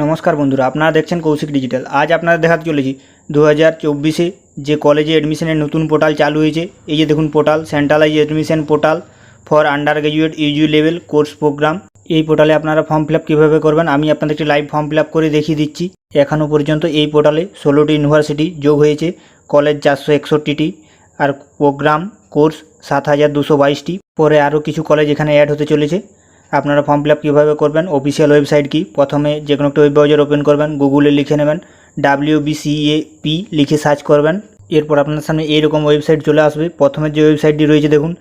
নমস্কার বন্ধুরা, আপনারা দেখছেন কৌশিক ডিজিটাল। আজ আপনারা দেখাতে চলেছি 2024-এ যে কলেজে অ্যাডমিশনের নতুন পোর্টাল চালু হয়েছে। এই যে দেখুন portal, centralise admission portal for undergraduate UG level course programme. এই পোর্টালে আপনারা ফর্ম ফিল আপ কীভাবে করবেন আমি আপনাদেরকে লাইভ ফর্ম ফিল আপ করে দেখিয়ে দিচ্ছি। এখনও পর্যন্ত এই পোর্টালে 16টি ইউনিভার্সিটি যোগ হয়েছে, কলেজ 461টি, আর প্রোগ্রাম কোর্স 7222টি। পরে আরও কিছু কলেজ এখানে অ্যাড হতে চলেছে। আপনারা ফর্ম ফিল আপ কীভাবে করবেন, অফিসিয়াল ওয়েবসাইট কি, প্রথমে যে কোনো একটা ওয়েব ব্রাউজার ওপেন করবেন, গুগলে লিখে নেবেন WBCAP লিখে সার্চ করবেন। এরপর আপনার সামনে এইরকম ওয়েবসাইট চলে আসবে। প্রথমে যে ওয়েবসাইটটি রয়েছে দেখুন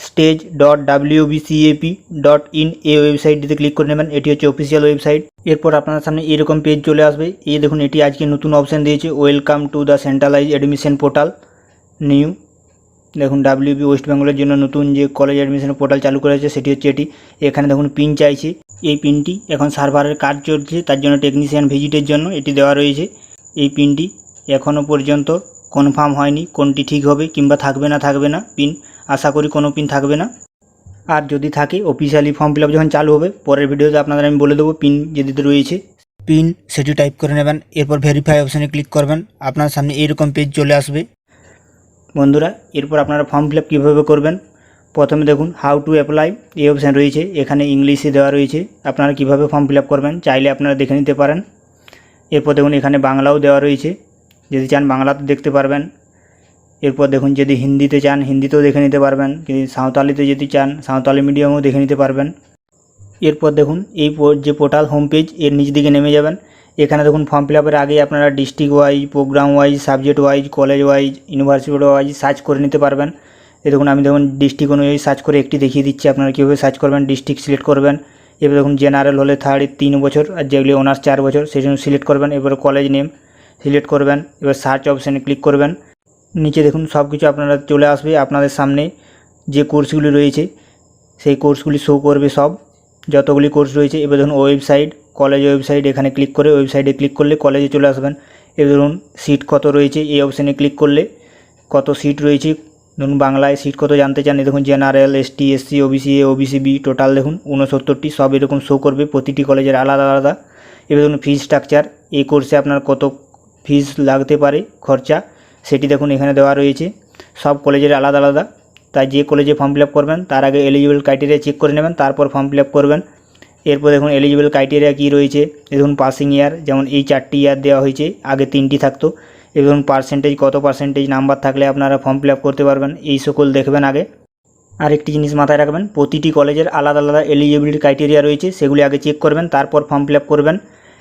stage.wbcap.in, এই ওয়েবসাইটটিতে ক্লিক করে নেবেন। এটি হচ্ছে অফিসিয়াল ওয়েবসাইট। এরপর আপনার সামনে এরকম পেজ চলে আসবে। এই দেখুন, এটি আজকে নতুন অপশান দিয়েছে, welcome to the centralise admission portal new. দেখুন WB ওয়েস্ট বেঙ্গলের জন্য নতুন যে কলেজ অ্যাডমিশন পোর্টাল চালু করেছে সেটি হচ্ছে এটি। এখানে দেখুন পিন চাইছে, এই পিনটি এখন সার্ভারের কাজ চলছে, তার জন্য টেকনিশিয়ান ভিজিটের জন্য এটি দেওয়া রয়েছে। এই পিনটি এখনও পর্যন্ত কনফার্ম হয়নি কোনটি ঠিক হবে কিংবা থাকবে না পিন। আশা করি কোনো পিন থাকবে না, আর যদি থাকে অফিসিয়ালি ফর্ম ফিল আপ যখন চালু হবে পরের ভিডিওতে আপনাদের আমি বলে দেবো পিন যেদিতে রয়েছে। পিন সেটি টাইপ করে নেবেন, এরপর ভেরিফাই অপশানে ক্লিক করবেন। আপনার সামনে এইরকম পেজ চলে আসবে বন্ধুরা। এরপর আপনারা ফর্ম ফিল আপ কীভাবে করবেন, প্রথমে দেখুন হাউ টু অ্যাপ্লাই এই অপশান রয়েছে, এখানে ইংলিশে দেওয়া রয়েছে। আপনারা কীভাবে ফর্ম ফিল আপ করবেন চাইলে আপনারা দেখে নিতে পারেন। এরপর দেখুন এখানে বাংলাও দেওয়া রয়েছে, যদি চান বাংলাতে দেখতে পারবেন। এরপর দেখুন যদি হিন্দিতে চান হিন্দিতেও দেখে নিতে পারবেন, কিন্তু সাঁওতালিতে যদি চান সাঁওতালি মিডিয়ামেও দেখে নিতে পারবেন। এরপর দেখুন এই যে পোর্টাল হোম পেজ, এর নিচ দিকে নেমে যাবেন। এখানে দেখুন ফর্ম ফিল আপের আগে আপনারা district wise, programme wise, subject wise, college wise, university wise search করে নিতে পারবেন। দেখুন আমি দেখুন ডিস্ট্রিক্ট অনুযায়ী সার্চ করে একটি দেখিয়ে দিচ্ছি আপনারা কীভাবে সার্চ করবেন। ডিস্ট্রিক্ট সিলেক্ট করবেন। এবার দেখুন জেনারেল হলে 3 বছর, আর যেগুলি অনার্স 4 বছর সেই জন্য সিলেক্ট করবেন। এবার কলেজ নেম সিলেক্ট করবেন, এবার সার্চ অপশানে ক্লিক করবেন। নিচে দেখুন সব কিছু আপনারা চলে আসবে, আপনাদের সামনে যে কোর্সগুলি রয়েছে সেই কোর্সগুলি শো করবে, সব যতগুলি কোর্স রয়েছে। এবার দেখুন ওয়েবসাইট, কলেজ ওয়েবসাইট, এখানে ক্লিক করে ওয়েবসাইটে ক্লিক করলে কলেজে চলে আসবেন। এবার ধরুন সিট কত রয়েছে এই অপশানে ক্লিক করলে কত সিট রয়েছে, ধরুন বাংলায় সিট কত জানতে চান, দেখুন general, ST, SC, OBC A, OBC B total দেখুন 69টি, সব এরকম শো করবে, প্রতিটি কলেজের আলাদা আলাদা। এবার ধরুন ফিজ স্ট্রাকচার, এই কোর্সে আপনার কত ফিজ লাগতে পারে খরচা সেটি দেখুন এখানে দেওয়া রয়েছে, সব কলেজের আলাদা আলাদা। তাই যে কলেজে ফর্ম ফিল আপ করবেন তার আগে এলিজিবল ক্রাইটেরিয়া চেক করে নেবেন, তারপর ফর্ম ফিল আপ করবেন। এরপর দেখুন এলিজিবল ক্রাইটেরিয়া কী রয়েছে, দেখুন পাসিং ইয়ার, যেমন এই 4টি ইয়ার দেওয়া হয়েছে, আগে 3টি থাকতো। এবং পার্সেন্টেজ, কত পার্সেন্টেজ নাম্বার থাকলে আপনারা ফর্ম ফিল আপ করতে পারবেন, এই সকল দেখবেন আগে। আরেকটি জিনিস মাথায় রাখবেন, প্রতিটি কলেজের আলাদা আলাদা এলিজিবিলিটি ক্রাইটেরিয়া রয়েছে, সেগুলি আগে চেক করবেন, তারপর ফর্ম ফিল আপ করবেন।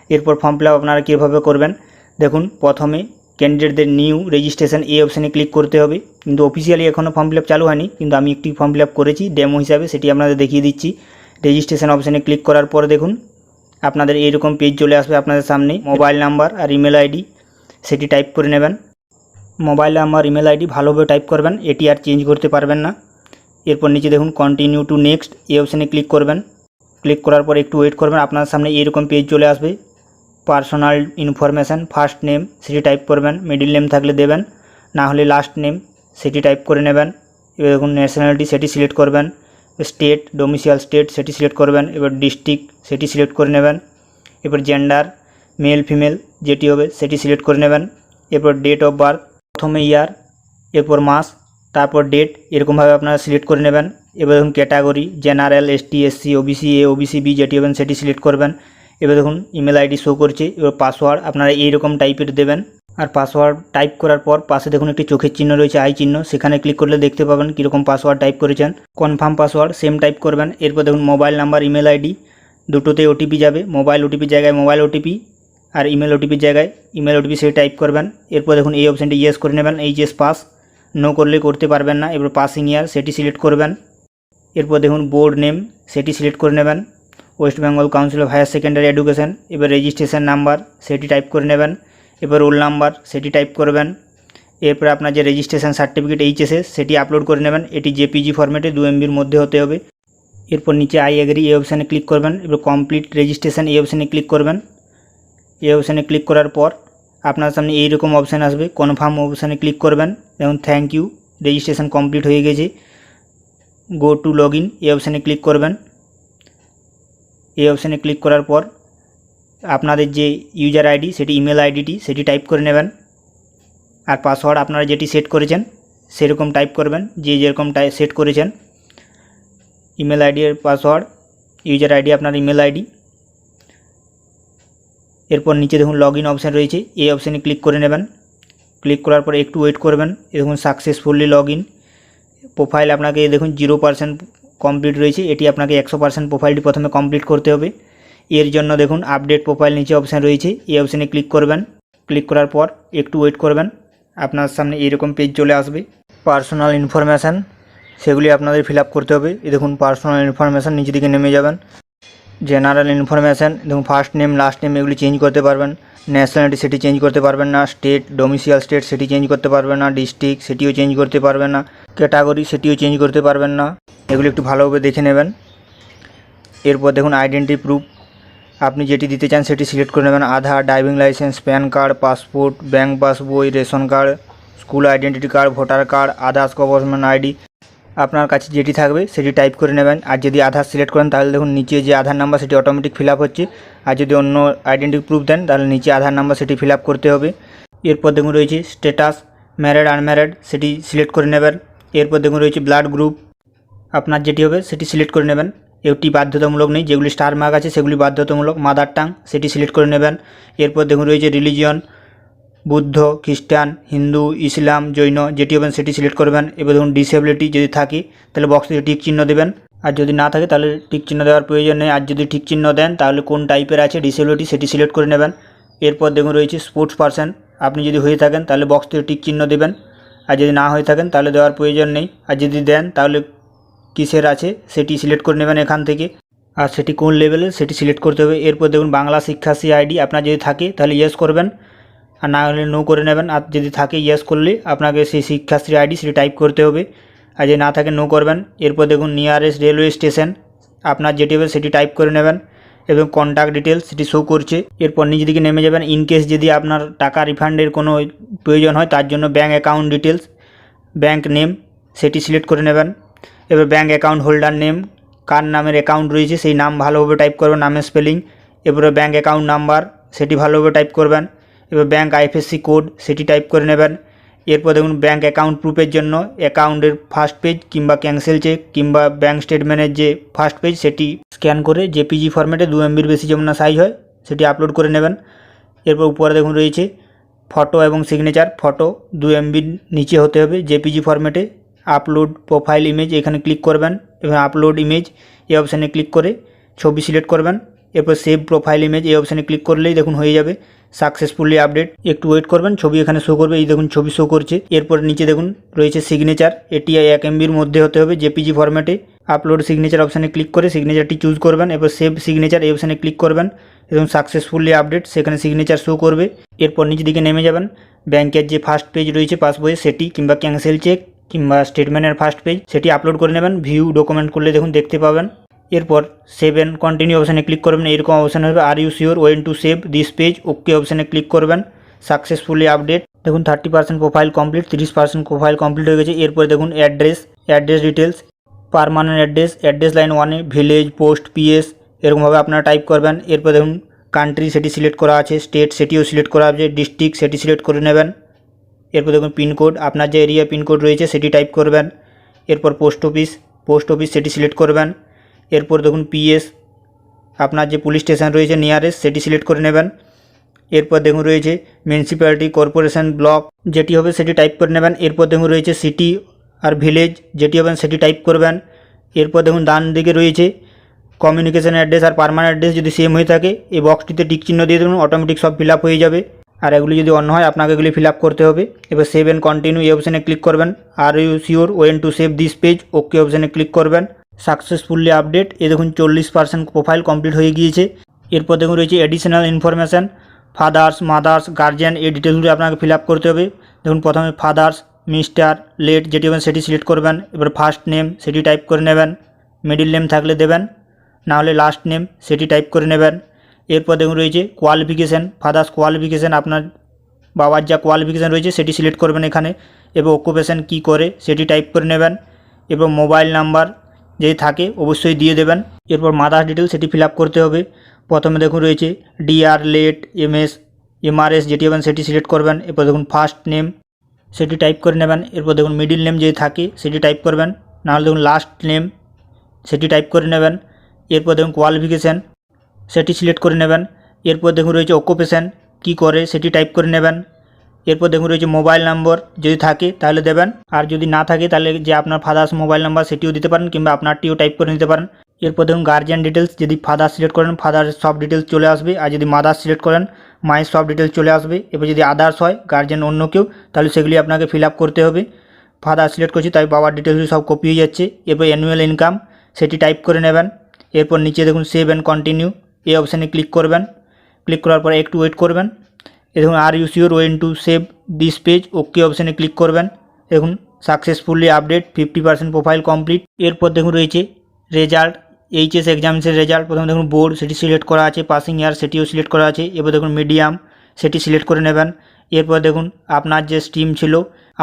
এরপর ফর্ম ফিল আপ আপনারা কীভাবে করবেন, দেখুন প্রথমে ক্যান্ডিডেটদের নিউ রেজিস্ট্রেশন এই অপশানে ক্লিক করতে হবে, কিন্তু অফিসিয়ালি এখনও ফর্ম ফিল আপ চালু হয়নি, কিন্তু আমি একটি ফর্ম ফিল আপ করেছি ডেমো হিসাবে, সেটি আপনাদের দেখিয়ে দিচ্ছি। রেজিস্ট্রেশন অপশানে ক্লিক করার পর দেখুন আপনাদের এইরকম পেজ চলে আসবে আপনাদের সামনে। মোবাইল নাম্বার আর ইমেল আইডি সেটি টাইপ করে নেবেন। মোবাইল নাম্বার, ইমেল আইডি ভালোভাবে টাইপ করবেন, এটি আর চেঞ্জ করতে পারবেন না। এরপর নিচে দেখুন কন্টিনিউ টু নেক্সট এই অপশানে ক্লিক করবেন। ক্লিক করার পর একটু ওয়েট করবেন, আপনার সামনে এইরকম পেজ চলে আসবে। পার্সোনাল ইনফরমেশান, ফার্স্ট নেম সেটি টাইপ করবেন, মিডিল নেম থাকলে দেবেন, না হলে লাস্ট নেম সেটি টাইপ করে নেবেন। এবার দেখুন ন্যাশনালিটি সেটি সিলেক্ট করবেন, স্টেট, ডোমিসাইল স্টেট সেটি সিলেক্ট করবেন, এবার ডিস্ট্রিক্ট সেটি সিলেক্ট করে নেবেন। এবার জেন্ডার, মেল ফিমেল যেটি হবে সেটি সিলেক্ট করে নেবেন। এরপর ডেট অফ বার্থ, প্রথমে ইয়ার, এরপর মাস, তারপর ডেট, এরকমভাবে আপনারা সিলেক্ট করে নেবেন। এবার দেখুন category, general, ST, SC, OBC A, OBC B যেটি হবেন সেটি সিলেক্ট করবেন। এবার দেখুন ইমেল আইডি শো করছে। এবার পাসওয়ার্ড আপনারা এইরকম টাইপের দেবেন, আর পাসওয়ার্ড টাইপ করার পর পাশে দেখুন একটি চোখের চিহ্ন রয়েছে, আই চিহ্ন, সেখানে ক্লিক করলে দেখতে পাবেন কীরকম পাসওয়ার্ড টাইপ করেছেন। কনফার্ম পাসওয়ার্ড সেম টাইপ করবেন। এরপর দেখুন মোবাইল নাম্বার, ইমেল আইডি দুটোতে OTP যাবে, মোবাইল OTPর জায়গায় মোবাইল OTP, আর ইমেল OTPর জায়গায় ইমেল OTP সেটি টাইপ করবেন। এরপর দেখুন এই অপশানটি ইয়েস করে নেবেন, এইচএস পাস, নো করলে করতে পারবেন না। এবার পাসিং ইয়ার সেটি সিলেক্ট করবেন। এরপর দেখুন বোর্ড নেম সেটি সিলেক্ট করে নেবেন, west Bengal council of higher secondary education. এবার রেজিস্ট্রেশন নাম্বার সেটি টাইপ করে নেবেন, এবার রোল নাম্বার সেটি টাইপ করবেন। এরপর আপনার যে রেজিস্ট্রেশন সার্টিফিকেট HSS সেটি আপলোড করে নেবেন, এটি JPG ফরম্যাটে 2 MBর মধ্যে হতে হবে। এরপর নিচে আই এগ্রি এই অপশানে ক্লিক করবেন। এবার কমপ্লিট রেজিস্ট্রেশন এই অপশানে ক্লিক করবেন। এই অপশানে ক্লিক করার পর আপনার সামনে এইরকম অপশান আসবে, কনফার্ম অপশানে ক্লিক করবেন। যেমন থ্যাংক ইউ, রেজিস্ট্রেশন কমপ্লিট হয়ে গেছে, গো টু লগ ইন এই অপশানে ক্লিক করবেন। এই অপশানে ক্লিক করার পর আপনাদের যে ইউজার আইডি সেটি ইমেল আইডিটি সেটি টাইপ করে নেবেন। আর পাসওয়ার্ড আপনারা যেটি সেট করেছেন সেরকম টাইপ করবেন, যে যেরকম সেট করেছেন। ইমেল আইডি এর পাসওয়ার্ড, ইউজার আইডি আপনার ইমেল আইডি। এরপর নিচে দেখুন লগ ইন অপশান রয়েছে, এই অপশানে ক্লিক করে নেবেন। ক্লিক করার পর একটু ওয়েট করবেন। দেখুন সাকসেসফুলি লগ ইন। প্রোফাইল আপনাকে দেখুন 0% কমপ্লিট রয়েছে, এটি আপনাকে 100% প্রোফাইলটি প্রথমে কমপ্লিট করতে হবে। এর জন্য দেখুন আপডেট প্রোফাইল নিচে অপশান রয়েছে, এই অপশানে ক্লিক করবেন। ক্লিক করার পর একটু ওয়েট করবেন, আপনার সামনে এরকম পেজ চলে আসবে। পার্সোনাল ইনফরমেশান সেগুলি আপনাদের ফিল আপ করতে হবে। এই দেখুন পার্সোনাল ইনফরমেশান নিচে দিকে নেমে যাবেন। জেনারেল ইনফরমেশান দেখুন ফার্স্ট নেম লাস্ট নেম এগুলি চেঞ্জ করতে পারবেন। ন্যাশনালিটি সেটি চেঞ্জ করতে পারবেন না। স্টেট ডোমিসিয়াল স্টেট সেটি চেঞ্জ করতে পারবেন না। ডিস্ট্রিক্ট সেটিও চেঞ্জ করতে পারবেন না। ক্যাটাগরি সেটিও চেঞ্জ করতে পারবেন না। এগুলি একটু ভালোভাবে দেখে নেবেন। এরপর দেখুন আইডেন্টি প্রুফ আপনি যেটি দিতে চান সেটি সিলেক্ট করে নেবেন। Aadhaar, driving licence, PAN card, passport, bank passbook, ration card, school identity card, voter card, others government ID আপনার কাছে যেটি থাকবে সেটি টাইপ করে নেবেন। আর যদি আধার সিলেক্ট করেন তাহলে দেখুন নিচে যে আধার নাম্বার সেটি অটোমেটিক ফিল আপ হচ্ছে। আর যদি অন্য আইডেন্টি প্রুফ দেন তাহলে নিচে আধার নাম্বার সেটি ফিল আপ করতে হবে। এরপর দেখুন রয়েছে স্ট্যাটাস, ম্যারিড আনম্যারিড সেটি সিলেক্ট করে নেবেন। এরপর দেখুন রয়েছে ব্লাড গ্রুপ, আপনার যেটি হবে সেটি সিলেক্ট করে নেবেন। এটি বাধ্যতামূলক নেই, যেগুলি স্টার মার্ক আছে সেগুলি বাধ্যতামূলক। মাদার টাং সেটি সিলেক্ট করে নেবেন। এরপর দেখুন রয়েছে রিলিজিয়ন, বুদ্ধ, খ্রিস্টান, হিন্দু, ইসলাম, জৈন যেটি হবেন সেটি সিলেক্ট করবেন। এবার দেখুন ডিসেবিলিটি যদি থাকে তাহলে বক্সে টিক চিহ্ন দেবেন, আর যদি না থাকে তাহলে টিক চিহ্ন দেওয়ার প্রয়োজন নেই। আর যদি ঠিক চিহ্ন দেন তাহলে কোন টাইপের আছে ডিসেবিলিটি সেটি সিলেক্ট করে নেবেন। এরপর দেখুন রয়েছে স্পোর্টস পারসন, আপনি যদি হয়ে থাকেন তাহলে বক্সে টিক চিহ্ন দেবেন, আর যদি না হয়ে থাকেন তাহলে দেওয়ার প্রয়োজন নেই। আর যদি দেন তাহলে কিসের আছে সেটি সিলেক্ট করে নেবেন এখান থেকে, আর সেটি কোন লেভেলের সেটি সিলেক্ট করতে হবে। এরপর দেখুন বাংলা শিক্ষাশ্রী আইডি আপনার যদি থাকে তাহলে ইয়েস করবেন, আর না হলে নো করে নেবেন। আর যদি থাকে ইয়েস করলে আপনাকে সেই শিক্ষাশ্রী আইডি সেটি টাইপ করতে হবে, আর যদি না থাকে নো করবেন। এরপর দেখুন নিয়ারেস্ট রেলওয়ে স্টেশন আপনার যেটি হবে সেটি টাইপ করে নেবেন এবং কন্ট্যাক্ট ডিটেলস সেটি শো করছে। এরপর নিচে দিকে নেমে যাবেন। ইনকেস যদি আপনার টাকা রিফান্ডের কোনো প্রয়োজন হয় তার জন্য bank account details, bank name সেটি সিলেক্ট করে নেবেন। এবার ব্যাঙ্ক অ্যাকাউন্ট হোল্ডার নেম, কার নামের অ্যাকাউন্ট রয়েছে সেই নাম ভালোভাবে টাইপ করবেন, নামের স্পেলিং। এরপরে ব্যাঙ্ক অ্যাকাউন্ট নাম্বার সেটি ভালোভাবে টাইপ করবেন। এবার ব্যাঙ্ক আইএফএসসি কোড সেটি টাইপ করে নেবেন। এরপর দেখুন ব্যাঙ্ক অ্যাকাউন্ট প্রুফের জন্য অ্যাকাউন্টের ফার্স্ট পেজ কিংবা ক্যান্সেল চেক কিংবা ব্যাঙ্ক স্টেটমেন্টের যে ফার্স্ট পেজ সেটি স্ক্যান করে জেপিজি ফরম্যাটে 2 MB বেশি যেমন না সাইজ হয় সেটি আপলোড করে নেবেন। এরপর উপরে দেখুন রয়েছে ফটো এবং সিগনেচার, ফটো 2 MB নিচে হতে হবে জেপিজি ফরম্যাটে। আপলোড প্রোফাইল ইমেজ এখানে ক্লিক করবেন এবং আপলোড ইমেজ এই অপশানে ক্লিক করে ছবি সিলেক্ট করবেন। এরপর সেভ প্রোফাইল ইমেজ এই অপশানে ক্লিক করলেই দেখুন হয়ে যাবে সাকসেসফুলি আপডেট। একটু ওয়েট করবেন, ছবি এখানে শো করবে, এই দেখুন ছবি শো করছে। এরপর নিচে দেখুন রয়েছে সিগনেচার, এটি 1 MBর মধ্যে হতে হবে জেপিজি ফরম্যাটে। আপলোড সিগনেচার অপশানে ক্লিক করে সিগনেচারটি চুজ করবেন। এরপর সেভ সিগনেচার এই অপশানে ক্লিক করবেন এবং সাকসেসফুলি আপডেট সেখানে সিগনেচার শো করবে। এরপর নিচে দিকে নেমে যাবেন, ব্যাংকের যে ফার্স্ট পেজ রয়েছে পাসবইয়ে সেটি কিংবা ক্যান্সেল চেক কিংবা স্টেটমেন্টের ফার্স্ট পেজ সেটি আপলোড করে নেবেন। ভিউ ডকুমেন্ট করলে দেখুন দেখতে পাবেন। এরপর সেভ এন্ড কন্টিনিউ অপশানে ক্লিক করবেন, এরকম অপশান হবে are you sure want to save this page, okay অপশানে ক্লিক করবেন। সাকসেসফুলি আপডেট দেখুন 30% প্রোফাইল কমপ্লিট, 30% প্রোফাইল কমপ্লিট হয়ে গেছে। এরপর দেখুন address details, permanent address line 1-এ ভিলেজ, পোস্ট, পিএস এরকমভাবে আপনারা টাইপ করবেন। এরপর দেখুন কান্ট্রি সেটি সিলেক্ট করা আছে, স্টেট সেটিও সিলেক্ট করা আছে, ডিস্ট্রিক্ট সেটি সিলেক্ট করে নেবেন। এরপর দেখুন পিনকোড আপনার যে এরিয়া পিনকোড রয়েছে সেটি টাইপ করবেন। এরপর পোস্ট অফিস সেটি সিলেক্ট করবেন। এরপর দেখুন পিএস আপনার যে পুলিশ স্টেশন রয়েছে নিয়ারেস্ট সেটি সিলেক্ট করে নেবেন। এরপর দেখুন রয়েছে মিউনিসিপ্যালিটি, কর্পোরেশন, ব্লক যেটি হবে সেটি টাইপ করে নেবেন। এরপর দেখুন রয়েছে সিটি আর ভিলেজ যেটি হবেন সেটি টাইপ করবেন। এরপর দেখুন ডান দিকে রয়েছে কমিউনিকেশন অ্যাড্রেস আর পার্মানেন্ট অ্যাড্রেস যদি সেম হয়ে থাকে এই বক্সটিতে টিক চিহ্ন দিয়ে দেবেন, অটোমেটিক সব ফিল আপ হয়ে যাবে। আর এগুলি যদি অন্য হয় আপনাকে এগুলি ফিল আপ করতে হবে। এবার সেভ এন্ড কন্টিনিউ এই অপশানে ক্লিক করবেন। Are you sure want to save this page, okay অপশানে ক্লিক করবেন। সাকসেসফুলি আপডেট এই দেখুন 40% প্রোফাইল কমপ্লিট হয়ে গিয়েছে। এরপর দেখুন রয়েছে additional information, father's, mother's, guardian এই ডিটেলসগুলি আপনাকে ফিল আপ করতে হবে। দেখুন প্রথমে ফাদার্স, মিস্টার, লেট যেটি হবেন সেটি সিলেক্ট করবেন। এবার ফার্স্ট নেম সেটি টাইপ করে নেবেন, মিডিল নেম থাকলে দেবেন, না হলে লাস্ট নেম সেটি টাইপ করে নেবেন। এরপর দেখুন রয়েছে কোয়ালিফিকেশান, ফাদার্স কোয়ালিফিকেশান আপনার বাবার যা কোয়ালিফিকেশান রয়েছে সেটি সিলেক্ট করবেন এখানে। এবার অকুপেশান কী করে সেটি টাইপ করে নেবেন। এবং মোবাইল নাম্বার যদি থাকে অবশ্যই দিয়ে দেবেন। এরপর মাদার্স ডিটেল সেটি ফিল আপ করতে হবে। প্রথমে দেখুন রয়েছে ডিআর, লেট, এমএস, এমআরএস যেটি হবেন সেটি সিলেক্ট করবেন। এরপর দেখুন ফার্স্ট নেম সেটি টাইপ করে নেবেন। এরপর দেখুন মিডিল নেম যদি থাকে সেটি টাইপ করবেন, নাহলে দেখুন লাস্ট নেম সেটি টাইপ করে নেবেন। এরপর দেখুন কোয়ালিফিকেশান সেটি সিলেক্ট করে নেবেন। এরপর দেখুন রয়েছে অকুপেশান কী করে সেটি টাইপ করে নেবেন। এরপর দেখুন রয়েছে মোবাইল নম্বর যদি থাকে তাহলে দেবেন, আর যদি না থাকে তাহলে যে আপনার ফাদার্স মোবাইল নাম্বার সেটিও দিতে পারেন, কিংবা আপনারটিও টাইপ করে নিতে পারেন। এরপর দেখুন গার্জিয়ান ডিটেলস, যদি ফাদার সিলেক্ট করেন ফাদারের সব ডিটেলস চলে আসবে, আর যদি মাদার সিলেক্ট করেন মায়ের সব ডিটেলস চলে আসবে। এরপর যদি আদার্স হয় গার্জিয়ান অন্য কেউ, তাহলে সেগুলি আপনাকে ফিল আপ করতে হবে। ফাদার সিলেক্ট করছি তাই বাবার ডিটেলসগুলি সব কপি হয়ে যাচ্ছে। এরপর অ্যানুয়াল ইনকাম সেটি টাইপ করে নেবেন। এরপর নিচে দেখুন সেভ অ্যান্ড কন্টিনিউ এই অপশানে ক্লিক করবেন। ক্লিক করার পর একটু ওয়েট করবেন। দেখুন are you sure want to save this page, okay অপশানে ক্লিক করবেন। দেখুন সাকসেসফুলি আপডেট 50% প্রোফাইল কমপ্লিট। এরপর দেখুন রয়েছে রেজাল্ট, এইচএস এক্সামিনেশন রেজাল্ট। প্রথমে দেখুন বোর্ড সেটি সিলেক্ট করা আছে, পাসিং ইয়ার সেটিও সিলেক্ট করা আছে। এরপর দেখুন মিডিয়াম সেটি সিলেক্ট করে নেবেন। এরপর দেখুন আপনার যে স্ট্রিম ছিল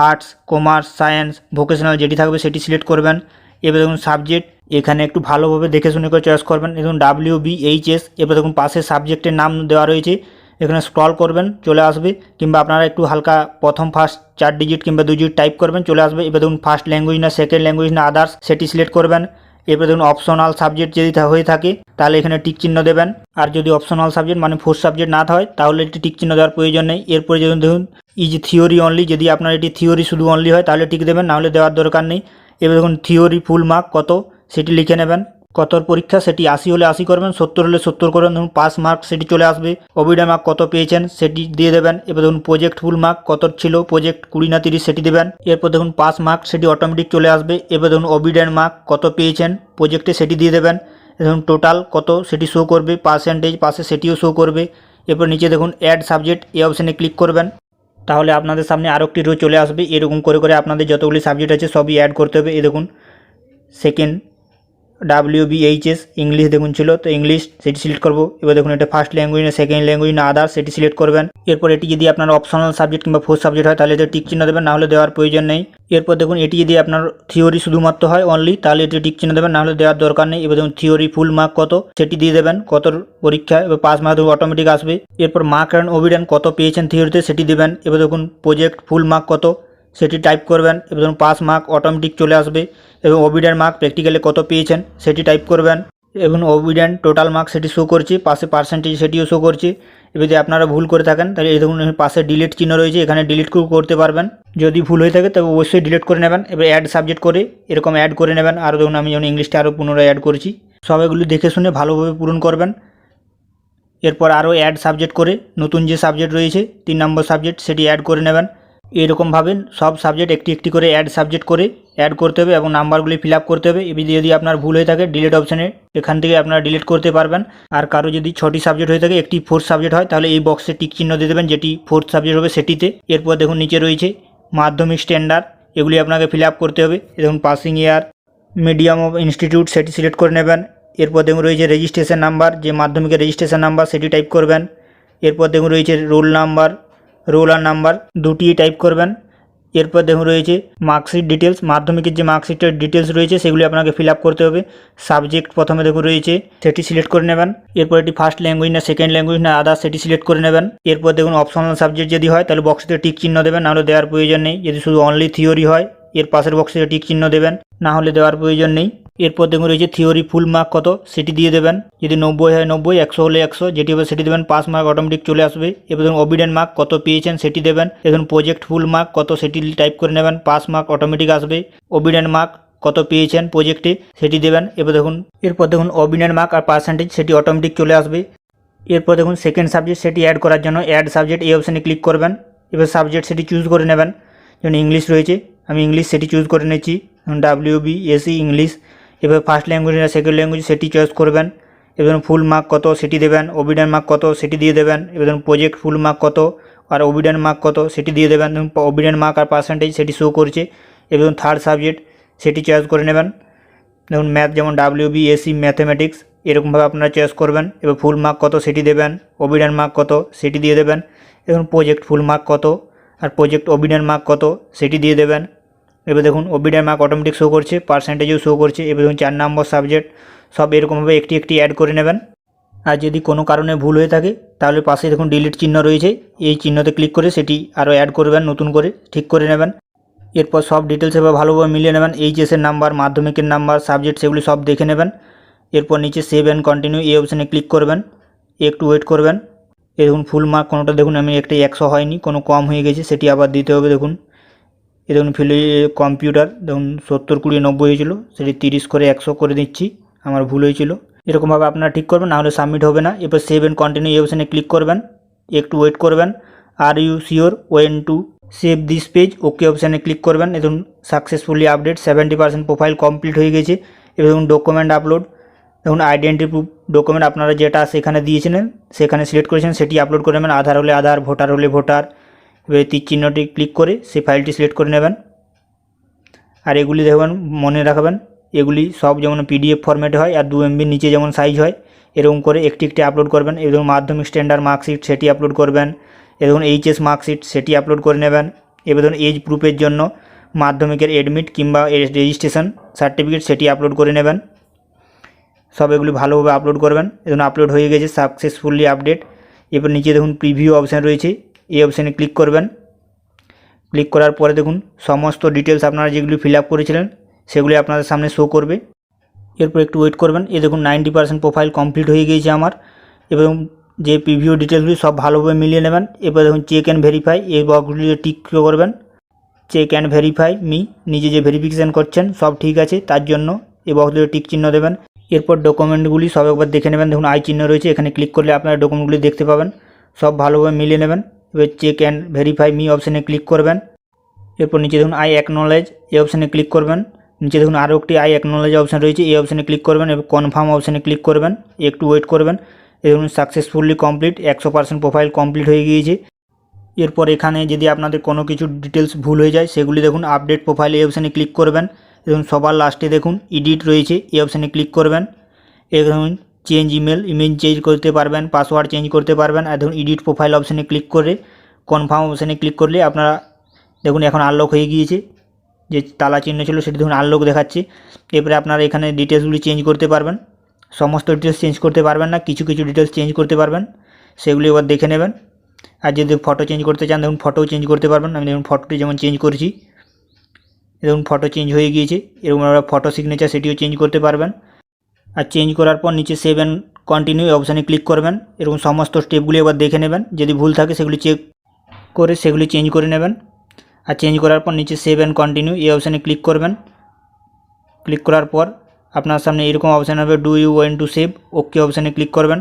আর্টস, কমার্স, সায়েন্স, ভোকেশনাল যেটি থাকবে সেটি সিলেক্ট করবেন। এবার দেখুন সাবজেক্ট এখানে একটু ভালোভাবে দেখে শুনে করে চয়েস করবেন। দেখুন WBHS। এবার দেখুন পাশে সাবজেক্টের নাম দেওয়া রয়েছে, এখানে স্ক্রল করবেন চলে আসবে, কিংবা আপনারা একটু হালকা প্রথম ফার্স্ট 4 ডিজিট কিংবা 2 ডিজিট টাইপ করবেন চলে আসবে। এবার দেখুন ফার্স্ট ল্যাঙ্গুয়েজ না সেকেন্ড ল্যাঙ্গুয়েজ না আদার্স সেটি সিলেক্ট করবেন। এরপর দেখুন অপশনাল সাবজেক্ট যদি হয়ে থাকে তাহলে এখানে টিক চিহ্ন দেবেন, আর যদি অপশনাল সাবজেক্ট মানে ফোর্থ সাবজেক্ট না হয় তাহলে এটি টিক চিহ্ন দেওয়ার প্রয়োজন নেই। এরপরে দেখুন ইজ থিওরি অনলি, যদি আপনার এটি থিওরি শুধু অনলি হয় তাহলে টিক দেবেন, নাহলে দেওয়ার দরকার নেই। এবার দেখুন থিওরি ফুল মার্ক কত সেটি লিখে নেবেন। কতর পরীক্ষা সেটি 80 হলে 80 করবেন, 70 হলে 70 করবেন। ধরুন পাস মার্ক সেটি চলে আসবে। ওবিডা মার্ক কত পেয়েছেন সেটি দিয়ে দেবেন। এবার দেখুন প্রজেক্ট ফুল মার্ক কত ছিল, প্রজেক্ট 20 না 30 সেটি দেবেন। এরপর দেখুন পাস মার্ক সেটি অটোমেটিক চলে আসবে। এবার দেখুন ওবিডের মার্ক কত পেয়েছেন প্রজেক্টে সেটি দিয়ে দেবেন। দেখুন টোটাল কত সেটি শো করবে, পার্সেন্টেজ পাশে সেটিও শো করবে। এরপর নিচে দেখুন অ্যাড সাবজেক্ট এই অপশানে ক্লিক করবেন, তাহলে আপনাদের সামনে আরও একটি রো চলে আসবে। এরকম করে করে আপনাদের যতগুলি সাবজেক্ট আছে সবই অ্যাড করতে হবে। এই দেখুন সেকেন্ড WBHS ইংলিশ দেখুন ছিল, তো ইংলিশ সেটি সিলেক্ট করব। এবার দেখুন এটা ফার্স্ট ল্যাঙ্গুয়েজ না সেকেন্ড ল্যাঙ্গুয়েজ না আদার্স সেটি সিলেক্ট করবেন। এরপর এটি যদি আপনার অপশনাল সাবজেক্ট কিংবা ফোর্থ সাবজেক্ট হয় তাহলে এতে টিক চিহ্ন দেবেন, নাহলে দেওয়ার প্রয়োজন নেই। এরপর দেখুন এটি যদি আপনার থিওরি শুধুমাত্র হয় অনলি তাহলে এটি টিক চিহ্ন দেবেন, নাহলে দেওয়ার দরকার নেই। এবার দেখুন থিওরি ফুল মার্ক কত সেটি দিয়ে দেবেন, কত পরীক্ষা এবার পাস মার্ক অটোমেটিক আসবে। এরপর মার্ক অ্যান্ড ওবিডেন কত পেয়েছেন থিওরিতে সেটি দেবেন। এবার দেখুন প্রজেক্ট ফুল মার্ক কত সেটি টাইপ করবেন। এবার ধরুন পাস মার্ক অটোমেটিক চলে আসবে, এবং ওবিডেন মার্ক প্র্যাকটিক্যালে কত পেয়েছেন সেটি টাইপ করবেন। এবং ওবিডেন টোটাল মার্ক সেটি শো করছে, পাশে পার্সেন্টেজ সেটিও শো করছে। এবার যদি আপনারা ভুল করে থাকেন তাহলে এই দেখুন পাশে ডিলিট চিহ্ন রয়েছে, এখানে ডিলিট করতে পারবেন। যদি ভুল হয়ে থাকে তবে অবশ্যই ডিলিট করে নেবেন। এবার অ্যাড সাবজেক্ট করে এরকম অ্যাড করে নেবেন। আর দেখুন আমি যেমন ইংলিশটা আরও পুনরায় অ্যাড করছি, সবাইগুলি দেখে শুনে ভালোভাবে পূরণ করবেন। এরপর আরও অ্যাড সাবজেক্ট করে নতুন যে সাবজেক্ট রয়েছে 3 নম্বর সাবজেক্ট সেটি অ্যাড করে নেবেন। এরকমভাবে সব সাবজেক্ট একটি একটি করে অ্যাড সাবজেক্ট করে অ্যাড করতে হবে এবং নাম্বারগুলি ফিল আপ করতে হবে। যদি আপনার ভুল হয়ে থাকে ডিলিট অপশানে এখান থেকে আপনারা ডিলিট করতে পারবেন। আর কারো যদি 6টি সাবজেক্ট হয়ে থাকে একটি ফোর্থ সাবজেক্ট হয় তাহলে এই বক্সে টিক চিহ্ন দিয়ে দেবেন যেটি ফোর্থ সাবজেক্ট হবে সেটিতে। এরপর দেখুন নিচে রয়েছে মাধ্যমিক স্ট্যান্ডার্ড, এগুলি আপনাকে ফিল আপ করতে হবে। দেখুন passing year, medium of institute সেটি সিলেক্ট করে নেবেন। এরপর দেখুন রয়েছে রেজিস্ট্রেশন নাম্বার, যে মাধ্যমিকের রেজিস্ট্রেশন নাম্বার সেটি টাইপ করবেন। এরপর দেখুন রয়েছে রোল নাম্বার, রোল আর নাম্বার দুটি টাইপ করবেন। এরপর দেখুন রয়েছে মার্কশিট ডিটেলস, মাধ্যমিকের যে মার্কশিটের ডিটেলস রয়েছে সেগুলি আপনাকে ফিল আপ করতে হবে। সাবজেক্ট প্রথমে দেখুন রয়েছে সেটি সিলেক্ট করে নেবেন। এরপর এটি ফার্স্ট ল্যাঙ্গুয়েজ না সেকেন্ড ল্যাঙ্গুয়েজ না আদার্স সেটি সিলেক্ট করে নেবেন। এরপর দেখুন অপশনাল সাবজেক্ট যদি হয় তাহলে বক্সটিতে টিক চিহ্ন দেবেন, নাহলে দেওয়ার প্রয়োজন নেই। যদি শুধু অনলি থিওরি হয় এর পাশের বক্সে টিক চিহ্ন দেবেন, না হলে দেওয়ার প্রয়োজন নেই। এরপর দেখুন রয়েছে থিওরি ফুল মার্ক কত সেটি দিয়ে দেবেন। যদি 90 হয় 90, 100 হলে 100 যেটি হবে সেটি দেবেন। পাস মার্ক অটোমেটিক চলে আসবে। এবার দেখুন ওবিডেন মার্ক কত পেয়েছেন সেটি দেবেন। দেখুন প্রজেক্ট ফুল মার্ক কত সেটি টাইপ করে নেবেন, পাস মার্ক অটোমেটিক আসবে। ওবিডেন মার্ক কত পেয়েছেন প্রজেক্টে সেটি দেবেন। এরপর দেখুন ওবিডেন মার্ক আর পার্সেন্টেজ সেটি অটোমেটিক চলে আসবে। এরপর দেখুন সেকেন্ড সাবজেক্ট সেটি অ্যাড করার জন্য অ্যাড সাবজেক্ট এই অপশানে ক্লিক করবেন। এবার সাবজেক্ট সেটি চুজ করে নেবেন। যেমন ইংলিশ রয়েছে, আমি ইংলিশ সেটি চুজ করে নিচ্ছি, WBSE ইংলিশ। এবার ফার্স্ট ল্যাঙ্গুয়েজ না সেকেন্ড ল্যাঙ্গুয়েজ সেটি চয়েস করবেন। এবার ফুল মার্ক কত সেটি দেবেন, ওবিডেন মার্ক কত সেটি দিয়ে দেবেন। এবার ধরুন প্রজেক্ট ফুল মার্ক কত আর ওবিডেন মার্ক কত সেটি দিয়ে দেবেন। ধরুন ওবিডেন মার্ক আর পার্সেন্টেজ সেটি শো করছে। এবার ধরুন থার্ড সাবজেক্ট সেটি চয়েস করে নেবেন। দেখুন ম্যাথ, যেমন WBSE ম্যাথমেটিক্স এরকমভাবে আপনারা চয়েস করবেন। এবার ফুল মার্ক কত সেটি দেবেন, ওবিডেন মার্ক কত সেটি দিয়ে দেবেন। এবং প্রজেক্ট ফুল মার্ক কত আর প্রজেক্ট ওবিডেন মার্ক কত সেটি দিয়ে দেবেন। এবার দেখুন ওবিডেন মার্ক অটোমেটিক শো করছে, পার্সেন্টেজও শো করছে। এবার দেখুন 4 নম্বর সাবজেক্ট সব এরকমভাবে একটি একটি অ্যাড করে নেবেন। আর যদি কোনো কারণে ভুল হয়ে থাকে তাহলে পাশে দেখুন ডিলিট চিহ্ন রয়েছে, এই চিহ্নতে ক্লিক করে সেটি আরও অ্যাড করবেন, নতুন করে ঠিক করে নেবেন। এরপর সব ডিটেলস এবার ভালোভাবে মিলিয়ে নেবেন, এইচএসের নাম্বার, মাধ্যমিকের নাম্বার, সাবজেক্ট সেগুলি সব দেখে নেবেন। এরপর নিচে সেভ অ্যান্ড কন্টিনিউ এই অপশানে ক্লিক করবেন, একটু ওয়েট করবেন। এই দেখুন ফুল মার্ক কোনোটা দেখুন আমি একটা 100 হয়নি, কোনো কম হয়ে গেছে, সেটি আবার দিতে হবে। দেখুন এই দেখুন কম্পিউটার দেখুন 70 20 90 হয়েছিল, সেটি 30 করে 100 করে দিচ্ছি, আমার ভুল হয়েছিল। এরকমভাবে আপনারা ঠিক করবেন, নাহলে সাবমিট হবে না। এরপর সেভ অ্যান্ড কন্টিনিউ এই অপশানে ক্লিক করবেন, একটু ওয়েট করবেন। Are you sure want to save this page, okay অপশানে ক্লিক করবেন। দেখুন সাকসেসফুলি আপডেট 70% প্রোফাইল কমপ্লিট হয়ে গেছে। এবার দেখুন ডকুমেন্ট আপলোড, দেখুন আইডেন্টি প্রুফ ডকুমেন্ট আপনারা যেটা সেখানে দিয়েছিলেন, সেখানে সিলেক্ট করেছেন সেটি আপলোড করে নেবেন। আধার হলে আধার, ভোটার হলে ভোটার। এবার তীর চিহ্নটি ক্লিক করে সেই ফাইলটি সিলেক্ট করে নেবেন। আর এগুলি দেখবেন মনে রাখবেন, এগুলি সব যেমন পিডিএফ ফরম্যাটে হয় আর 2 MB নিচে যেমন সাইজ হয় এরকম করে একটি একটি আপলোড করবেন। এবং মাধ্যমিক স্ট্যান্ডার্ড মার্কশিট সেটি আপলোড করবেন। এবং এইচএস মার্কশিট সেটি আপলোড করে নেবেন। এবার ধরুন এজ প্রুফের জন্য মাধ্যমিকের এডমিট কিংবা রেজিস্ট্রেশন সার্টিফিকেট সেটি আপলোড করে নেবেন। সব এগুলি ভালোভাবে আপলোড করবেন। এবং আপলোড হয়ে গেছে সাকসেসফুলি আপডেট। এবার নিচে দেখুন প্রিভিউ অপশান রয়েছে, এই অপশানে ক্লিক করবেন। ক্লিক করার পরে দেখুন সমস্ত ডিটেলস আপনারা যেগুলি ফিল আপ করেছিলেন সেগুলি আপনাদের সামনে শো করবে। এরপর একটু ওয়েট করবেন। এ দেখুন 90% প্রোফাইল কমপ্লিট হয়ে গিয়েছে আমার। এবং যে প্রিভিউ ডিটেলসগুলি সব ভালোভাবে মিলিয়ে নেবেন। এরপর দেখুন চেক অ্যান্ড ভেরিফাই, এই বক্সগুলিতে টিক করবেন। চেক অ্যান্ড ভেরিফাই মি, নিজে যে ভেরিফিকেশান করছেন সব ঠিক আছে তার জন্য এই বক্সগুলিতে টিক চিহ্ন দেবেন। এরপর ডকুমেন্টগুলি সব একবার দেখে নেবেন। দেখুন আই চিহ্ন রয়েছে, এখানে ক্লিক করলে আপনারা ডকুমেন্টগুলি দেখতে পাবেন। সব ভালোভাবে মিলিয়ে নেবেন। এবার চেক অ্যান্ড ভেরিফাই মি অপশানে ক্লিক করবেন। এরপর নিচে দেখুন আই অ্যাকনোলেজ এই অপশানে ক্লিক করবেন। নিচে দেখুন আরও একটি আই অ্যাকনোলেজ অপশান রয়েছে, এই অপশানে ক্লিক করবেন। এবার কনফার্ম অপশানে ক্লিক করবেন, একটু ওয়েট করবেন। দেখুন সাকসেসফুলি কমপ্লিট, 100% প্রোফাইল কমপ্লিট হয়ে গিয়েছে। এরপর এখানে যদি আপনাদের কোনো কিছু ডিটেলস ভুল হয়ে যায় সেগুলি দেখুন আপডেট প্রোফাইল এই অপশানে ক্লিক করবেন। দেখুন সবার লাস্টে দেখুন এডিট রয়েছে, এই অপশানে ক্লিক করবেন। দেখুন চেঞ্জ ইমেজ চেঞ্জ করতে পারবেন, পাসওয়ার্ড চেঞ্জ করতে পারবেন। আর দেখুন এডিট প্রোফাইল অপশানে ক্লিক করে কনফার্ম অপশানে ক্লিক করলে আপনারা দেখুন এখন আনলক হয়ে গিয়েছে, যে তালা চিহ্ন ছিল সেটি দেখুন আনলক দেখাচ্ছে। এরপরে আপনারা এখানে ডিটেলসগুলি চেঞ্জ করতে পারবেন, সমস্ত ডিটেলস চেঞ্জ করতে পারবেন না, কিছু কিছু ডিটেলস চেঞ্জ করতে পারবেন, সেগুলি এবার দেখে নেবেন। আর যদি ফটো চেঞ্জ করতে চান দেখুন ফটোও চেঞ্জ করতে পারবেন। আমি দেখুন ফটোটি যেমন চেঞ্জ করেছি, দেখুন ফটো চেঞ্জ হয়ে গিয়েছে। এরকম আমরা ফটো সিগনেচার সেটিও চেঞ্জ করতে পারবেন। আর চেঞ্জ করার পর নিচে সেভ অ্যান্ড কন্টিনিউ অপশানে ক্লিক করবেন। এরকম সমস্ত স্টেপগুলি এবার দেখে নেবেন, যদি ভুল থাকে সেগুলি চেক করে সেগুলি চেঞ্জ করে নেবেন। আর চেঞ্জ করার পর নিচে সেভ অ্যান্ড কন্টিনিউ এই অপশানে ক্লিক করবেন। ক্লিক করার পর আপনার সামনে এরকম অপশান হবে do you want to save, okay অপশানে ক্লিক করবেন।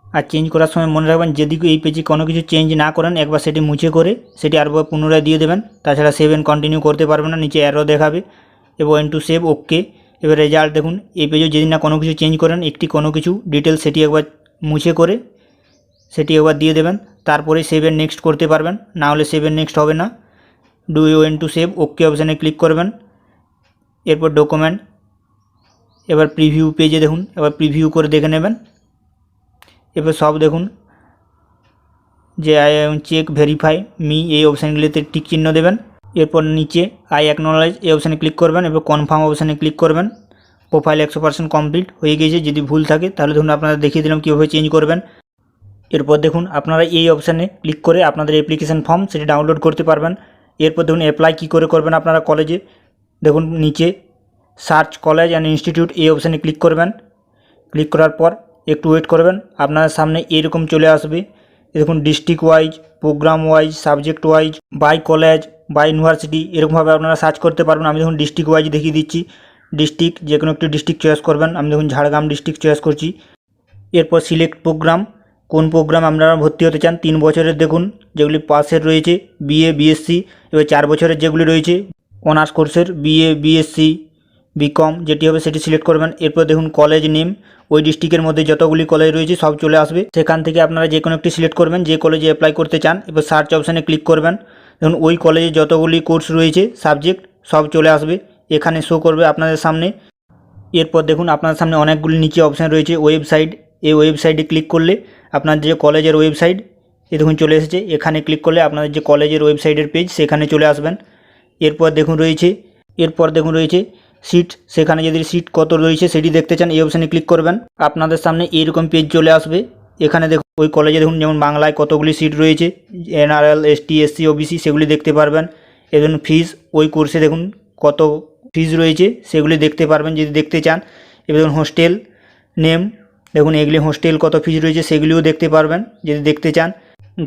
আর চেঞ্জ করার সময় মনে রাখবেন যদি এই পেজে কোনো কিছু চেঞ্জ না করেন একবার সেটি মুছে করে সেটি আরেকবার পুনরায় দিয়ে দেবেন, তাছাড়া সেভ অ্যান্ড কন্টিনিউ করতে পারবেন না। নিচে অ্যারো দেখাবে এবং ওয়ান্ট টু সেভ, ওকে। এবার রেজাল্ট দেখুন এই পেজে যদি না কোনো কিছু চেঞ্জ করেন একটি কোনো কিছু ডিটেলস সেটি একবার মুছে করে সেটি একবার দিয়ে দেবেন, তারপরে সেভ অ্যান্ড নেক্সট করতে পারবেন, না হলে সেভ অ্যান্ড নেক্সট হবে না। Do you want to save, okay অপশানে ক্লিক করবেন। এরপর ডকুমেন্ট, এবার প্রিভিউ পেজে দেখুন এবার প্রিভিউ করে দেখে নেবেন। এবার সব দেখুন যে চেক ভেরিফাই মি এই অপশানগুলিতে টিক চিহ্ন দেবেন। এরপর নিচে আই অ্যাকনোলেজ এই অপশানে ক্লিক করবেন, এবার কনফার্ম অপশানে ক্লিক করবেন। প্রোফাইল 100% কমপ্লিট হয়ে গিয়েছে। যদি ভুল থাকে তাহলে ধরুন আপনারা দেখিয়ে দিলাম কীভাবে চেঞ্জ করবেন। এরপর দেখুন আপনারা এই অপশানে ক্লিক করে আপনাদের অ্যাপ্লিকেশান ফর্ম সেটি ডাউনলোড করতে পারবেন। এরপর দেখুন অ্যাপ্লাই কী করে করবেন আপনারা কলেজে, দেখুন নিচে সার্চ কলেজ অ্যান্ড ইনস্টিটিউট এই অপশানে ক্লিক করবেন। ক্লিক করার পর একটু ওয়েট করবেন, আপনার সামনে এরকম চলে আসবে। দেখুন district wise, programme wise, subject wise, by college, by university এরকমভাবে আপনারা সার্চ করতে পারবেন। আমি দেখুন ডিস্ট্রিক্ট ওয়াইজ দেখিয়ে দিচ্ছি। ডিস্ট্রিক্ট যে কোনো একটি ডিস্ট্রিক্ট চয়েস করবেন, আমি দেখুন ঝাড়গ্রাম ডিস্ট্রিক্ট চয়েস করছি। এরপর সিলেক্ট প্রোগ্রাম, কোন প্রোগ্রাম আপনারা ভর্তি হতে চান। 3 বছরের দেখুন যেগুলি পাসের রয়েছে বিএ বিএসসি, এবার 4 বছরের যেগুলি রয়েছে অনার্স কোর্সের বিএ বিএসসি বিকম যেটি হবে সেটি সিলেক্ট করবেন। এরপর দেখুন কলেজ নেম, ওই ডিস্ট্রিক্টের মধ্যে যতগুলি কলেজ রয়েছে সব চলে আসবে, সেখান থেকে আপনারা যে কোনো একটি সিলেক্ট করবেন যে কলেজে অ্যাপ্লাই করতে চান। এবার সার্চ অপশানে ক্লিক করবেন, দেখুন ওই কলেজে যতগুলি কোর্স রয়েছে সাবজেক্ট সব চলে আসবে, এখানে শো করবে আপনাদের সামনে। এরপর দেখুন আপনার সামনে অনেকগুলি নিচে অপশান রয়েছে ওয়েবসাইট, এই ওয়েবসাইটে ক্লিক করলে আপনার যে কলেজের ওয়েবসাইট এ দেখুন চলে এসেছে, এখানে ক্লিক করলে আপনাদের যে কলেজের ওয়েবসাইটের পেজ সেখানে চলে আসবেন। এরপর দেখুন রয়েছে সিট, সেখানে যদি সিট কত রয়েছে সেটি দেখতে চান এই অপশানে ক্লিক করবেন। আপনাদের সামনে এইরকম পেজ চলে আসবে। এখানে দেখুন ওই কলেজে দেখুন যেমন বাংলায় কতগুলি সিট রয়েছে, NRL ST SC OBC সেগুলি দেখতে পারবেন। এবং ফিজ ওই কোর্সে দেখুন কত ফিজ রয়েছে সেগুলি দেখতে পারবেন যদি দেখতে চান। এবার দেখুন হোস্টেল নেম, দেখুন এগুলি হোস্টেল কত ফিজ রয়েছে সেগুলিও দেখতে পারবেন যদি দেখতে চান।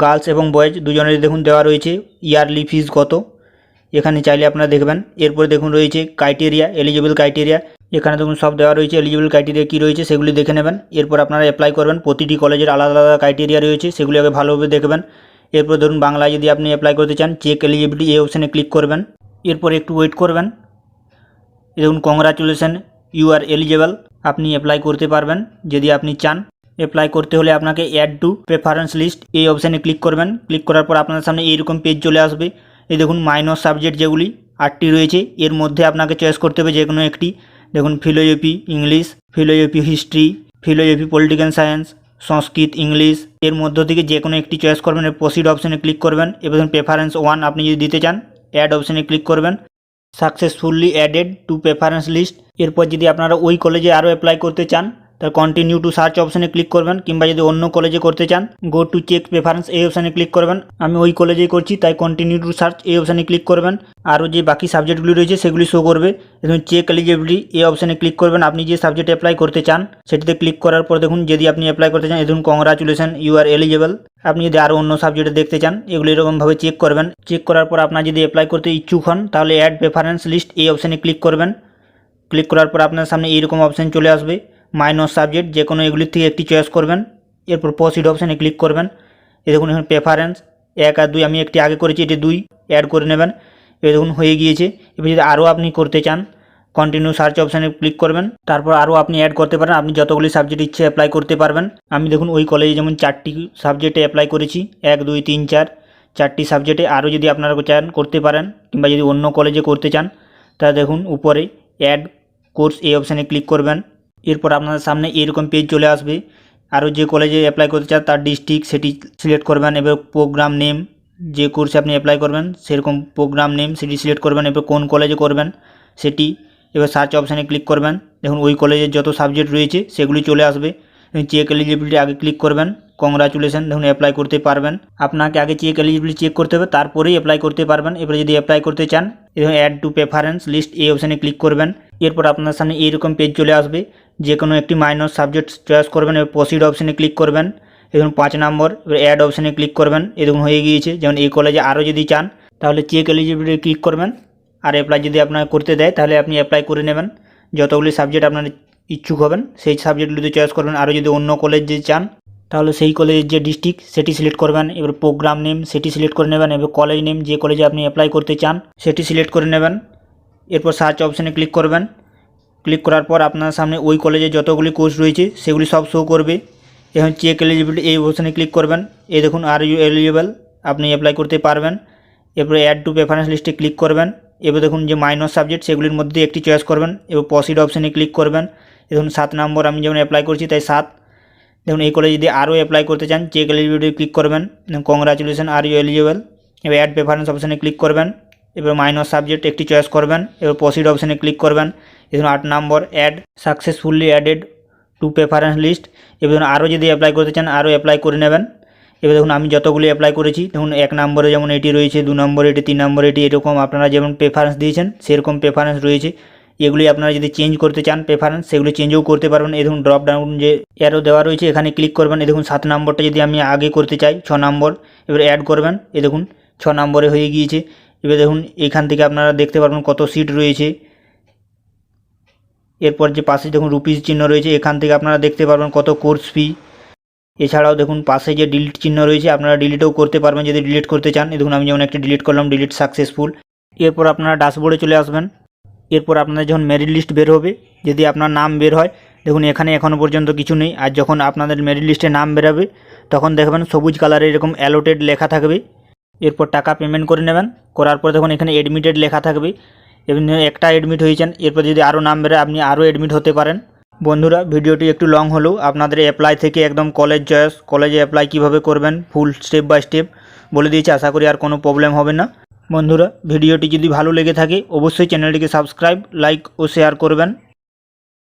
গার্লস এবং বয়েজ দুজনের দেখুন দেওয়া রয়েছে ইয়ারলি ফিজ কত, এখানে চাইলে আপনারা দেখবেন। এরপরে দেখুন রয়েছে ক্রাইটেরিয়া, এলিজিবল ক্রাইটেরিয়া, এখানে দেখুন সব দেওয়া রয়েছে। এলিজিবল ক্রাইটেরিয়া কী রয়েছে সেগুলি দেখে নেবেন। এরপর আপনারা অ্যাপ্লাই করবেন। প্রতিটি কলেজের আলাদা আলাদা ক্রাইটেরিয়া রয়েছে, সেগুলি আগে ভালোভাবে দেখবেন। এরপর ধরুন বাংলায় যদি আপনি অ্যাপ্লাই করতে চান, চেক এলিজিবিলিটি এই অপশানে ক্লিক করবেন। এরপর একটু ওয়েট করবেন। দেখুন কংগ্রাচুলেশন ইউ আর এলিজেবল, আপনি অ্যাপ্লাই করতে পারবেন যদি আপনি চান। অ্যাপ্লাই করতে হলে আপনাকে অ্যাড টু প্রেফারেন্স লিস্ট এই অপশানে ক্লিক করবেন। ক্লিক করার পর আপনার সামনে এইরকম পেজ চলে আসবে। এই দেখুন মাইনর সাবজেক্ট যেগুলি 8টি রয়েছে, এর মধ্যে আপনাকে চয়েস করতে হবে যে কোনো একটি। দেখুন philosophy English, philosophy history, philosophy political science, Sanskrit English, এর মধ্য থেকে যে কোনো একটি চয়েস করবেন। প্রসিড অপশানে ক্লিক করবেন। এবার দেখুন প্রেফারেন্স 1 আপনি যদি দিতে চান, অ্যাড অপশানে ক্লিক করবেন। Successfully added to preference list. এরপর যদি আপনারা ওই কলেজে আরও অ্যাপ্লাই করতে চান, তার কন্টিনিউ টু সার্চ অপশানে ক্লিক করবেন। কিংবা যদি অন্য কলেজে করতে চান, গো টু চেক প্রেফারেন্স এই অপশানে ক্লিক করবেন। আমি ওই কলেজেই করছি তাই কন্টিনিউ টু সার্চ এই অপশানে ক্লিক করবেন। আরও যে বাকি সাবজেক্টগুলি রয়েছে সেগুলি শো করবে। দেখুন চেক এলিজিবিলিটি এই অপশানে ক্লিক করবেন। আপনি যে সাবজেক্টে অ্যাপ্লাই করতে চান সেটিতে ক্লিক করার পর দেখুন যদি আপনি অ্যাপ্লাই করতে চান, দেখুন কংগ্রাচুলেশন ইউ আর এলিজেবল। আপনি যদি আরও অন্য সাবজেক্টে দেখতে চান, এগুলি এরকমভাবে চেক করবেন। চেক করার পর আপনার যদি অ্যাপ্লাই করতে ইচ্ছুক হন, তাহলে অ্যাড প্রেফারেন্স লিস্ট এই অপশানে ক্লিক করবেন। ক্লিক করার পর আপনার সামনে এইরকম অপশান চলে আসবে। মাইনর সাবজেক্ট যে কোনো এগুলির থেকে একটি চয়েস করবেন। এরপর প্রসিড অপশানে ক্লিক করবেন। এই দেখুন এখানে প্রেফারেন্স 1 আর 2 আমি একটি আগে করেছি, এটি 2 অ্যাড করে নেবেন। এই দেখুন হয়ে গিয়েছে। এবার যদি আরও আপনি করতে চান, কন্টিনিউ সার্চ অপশানে ক্লিক করবেন। তারপর আরও আপনি অ্যাড করতে পারেন, আপনি যতগুলি সাবজেক্ট ইচ্ছে অ্যাপ্লাই করতে পারবেন। আমি দেখুন ওই কলেজে যেমন 4টি সাবজেক্টে অ্যাপ্লাই করেছি, 1 2 3 4 4টি সাবজেক্টে। আরও যদি আপনারা চান করতে পারেন, কিংবা যদি অন্য কলেজে করতে চান, তা দেখুন উপরে অ্যাড কোর্স এই অপশানে ক্লিক করবেন। এরপর আপনাদের সামনে এরকম পেজ চলে আসবে। আরও যে কলেজে অ্যাপ্লাই করতে চান তার ডিস্ট্রিক্ট সেটি সিলেক্ট করবেন। এবার প্রোগ্রাম নেম, যে কোর্সে আপনি অ্যাপ্লাই করবেন সেরকম প্রোগ্রাম নেম সেটি সিলেক্ট করবেন। এবার কোন কলেজে করবেন সেটি, এবার সার্চ অপশানে ক্লিক করবেন। দেখুন ওই কলেজের যত সাবজেক্ট রয়েছে সেগুলি চলে আসবে। চেক এলিজিবিলিটি আগে ক্লিক করবেন। কংগ্রাচুলেশন, দেখুন অ্যাপ্লাই করতে পারবেন। আপনাকে আগে চেক এলিজিবিলিটি চেক করতে হবে, তারপরেই অ্যাপ্লাই করতে পারবেন। এবারে যদি অ্যাপ্লাই করতে চান, দেখুন অ্যাড টু প্রেফারেন্স লিস্ট এই অপশানে ক্লিক করবেন। এরপর আপনার সামনে এইরকম পেজ চলে আসবে। যে কোনো একটি মাইনর সাবজেক্ট চয়েস করবেন। এবার প্রসিড অপশানে ক্লিক করবেন। দেখুন 5 নম্বর, এবার অ্যাড অপশানে ক্লিক করবেন। এই দেখুন হয়ে গিয়েছে। যেমন এই কলেজে আরও যদি চান তাহলে চেক এলিজিবিলিটি ক্লিক করবেন। আর অ্যাপ্লাই যদি আপনার করতে দেয় তাহলে আপনি অ্যাপ্লাই করে নেবেন। যতগুলি সাবজেক্ট আপনার ইচ্ছুক হবেন সেই সাবজেক্টগুলিতে চয়েস করবেন। আরও যদি অন্য কলেজ যে চান তাহলে সেই কলেজের যে ডিস্ট্রিক্ট সেটি সিলেক্ট করবেন। এবার প্রোগ্রাম নেম সেটি সিলেক্ট করে নেবেন। এবার কলেজ নেম যে কলেজে আপনি অ্যাপ্লাই করতে চান সেটি সিলেক্ট করে নেবেন। এরপর সার্চ অপশানে ক্লিক করবেন। ক্লিক করার পর আপনার সামনে ওই কলেজে যতগুলি কোর্স রয়েছে সেগুলি সব শো করবে। এখন চেক এলিজিবিলিটি এই অপশানে ক্লিক করবেন। এই দেখুন আর ইউ এলিজিবল, আপনি অ্যাপ্লাই করতে পারবেন। এরপরে অ্যাড টু প্রেফারেন্স লিস্টে ক্লিক করবেন। এবার দেখুন যে মাইনর সাবজেক্ট সেগুলির মধ্যে একটি চয়েস করবেন। এবার প্রসিড অপশানে ক্লিক করবেন। দেখুন 7 নম্বর আমি যেমন অ্যাপ্লাই করছি তাই 7। দেখুন এই কলেজে যদি আরও অ্যাপ্লাই করতে চান চেক এলিজিবিলিটি ক্লিক করবেন। Congratulation are you eligible. এবার অ্যাড প্রেফারেন্স অপশানে ক্লিক করবেন। এবার মাইনর সাবজেক্ট একটি চয়েস করবেন। এবার প্রসিড অপশানে ক্লিক করবেন। দেখুন 8 নম্বর add successfully added to preference list. এবার দেখুন আরও যদি অ্যাপ্লাই করতে চান আরও অ্যাপ্লাই করে নেবেন। এবার দেখুন আমি যতগুলি অ্যাপ্লাই করেছি, দেখুন 1 নম্বরে যেমন এটি রয়েছে, 2 নম্বরে এটি, 3 নম্বরে এটি, এরকম আপনারা যেমন প্রেফারেন্স দিয়েছেন সেরকম প্রেফারেন্স রয়েছে। এগুলি আপনারা যদি চেঞ্জ করতে চান প্রেফারেন্স সেগুলি চেঞ্জও করতে পারবেন। এই দেখুন ড্রপ ডাউন যে অ্যারো দেওয়া রয়েছে এখানে ক্লিক করবেন। এই দেখুন 7 নম্বরটা যদি আমি আগে করতে চাই 6 নম্বর, এবার অ্যাড করবেন। এই দেখুন 6 নম্বরে হয়ে গিয়েছে। এবার দেখুন এখান থেকে আপনারা দেখতে পারবেন কত সিট রয়েছে। এরপর যে পাশে দেখুন রুপিস চিহ্ন রয়েছে, এখান থেকে আপনারা দেখতে পারবেন কত কোর্স ফি। এছাড়াও দেখুন পাশে যে ডিলিট চিহ্ন রয়েছে আপনারা ডিলিটও করতে পারবেন যদি ডিলিট করতে চান। দেখুন আমি যেমন একটা ডিলিট করলাম, ডিলিট সাকসেসফুল। এরপর আপনারা ড্যাশবোর্ডে চলে আসবেন। এরপর আপনাদের যখন মেরিট লিস্ট বের হবে, যদি আপনার নাম বের হয়, দেখুন এখানে এখনও পর্যন্ত কিছু নেই। আর যখন আপনাদের মেরিট লিস্টে নাম বেরোবে তখন দেখবেন সবুজ কালারে এরকম অ্যালোটেড লেখা থাকবে। এরপর টাকা পেমেন্ট করে নেবেন। করার পর দেখুন এখানে এডমিটেড লেখা থাকবে। এবং একটা এডমিট হয়েছেন, এরপর যদি আরও নাম বেরোয় আপনি আরও এডমিট হতে পারেন। বন্ধুরা ভিডিওটি একটু লং হলেও আপনাদের অ্যাপ্লাই থেকে একদম কলেজ চয়েস, কলেজে অ্যাপ্লাই কিভাবে করবেন ফুল স্টেপ বাই স্টেপ বলে দিয়েছি। আশা করি আর কোনো প্রবলেম হবে না। বন্ধুরা ভিডিওটি যদি ভালো লেগে থাকে অবশ্যই চ্যানেলটিকে সাবস্ক্রাইব, লাইক ও শেয়ার করবেন।